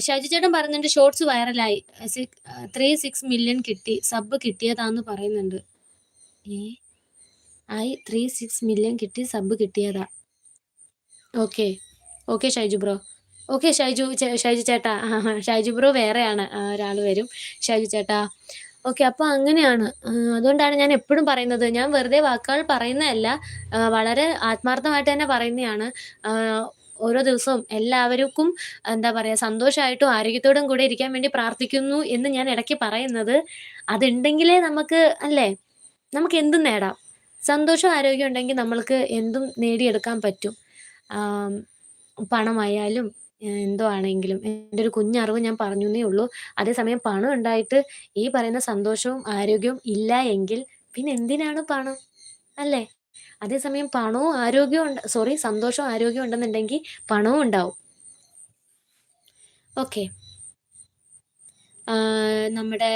ഷാജി ചേട്ടൻ പറയുന്നുണ്ട് ഷോർട്സ് വൈറലായി. 36 മില്യൺ കിട്ടി. സബ് കിട്ടിയതാന്ന് പറയുന്നുണ്ട്. ഏ 36 മില്യൺ കിട്ടി, സബ് കിട്ടിയതാ. Okay. Okay Shaiju bro. Okay Shaiju ചേട്ടാ. ഷൈജു ബ്രോ വേറെയാണ്. ഒരാള് വരും. ഷൈജു ചേട്ടാ. ഓക്കെ. അപ്പൊ അങ്ങനെയാണ്. അതുകൊണ്ടാണ് ഞാൻ എപ്പഴും പറയുന്നത്. ഞാൻ വെറുതെ വാക്കുകൾ പറയുന്നതല്ല. വളരെ ആത്മാർത്ഥമായിട്ട് തന്നെ പറയുന്നയാണ്. ഓരോ ദിവസവും എല്ലാവർക്കും എന്താ പറയാ സന്തോഷായിട്ടും ആരോഗ്യത്തോടും കൂടെ ഇരിക്കാൻ വേണ്ടി പ്രാർത്ഥിക്കുന്നു എന്ന് ഞാൻ ഇടയ്ക്ക് പറയുന്നത്. അതുണ്ടെങ്കിലേ നമുക്ക് അല്ലേ? നമുക്ക് എന്തും നേടാം. സന്തോഷവും ആരോഗ്യവും ഉണ്ടെങ്കിൽ നമ്മൾക്ക് എന്തും നേടിയെടുക്കാൻ പറ്റും. ആം, പണമായാലും എന്തോ ആണെങ്കിലും. എൻ്റെ ഒരു കുഞ്ഞറിവ് ഞാൻ പറഞ്ഞൂന്നേ ഉള്ളൂ. അതേസമയം പണം ഉണ്ടായിട്ട് ഈ പറയുന്ന സന്തോഷവും ആരോഗ്യവും ഇല്ല എങ്കിൽ പിന്നെ എന്തിനാണ് പണം? അല്ലേ? അതേസമയം പണവും ആരോഗ്യവും സന്തോഷവും ആരോഗ്യവും ഉണ്ടെന്നുണ്ടെങ്കിൽ പണവും ഉണ്ടാവും. ഓക്കെ. നമ്മുടെ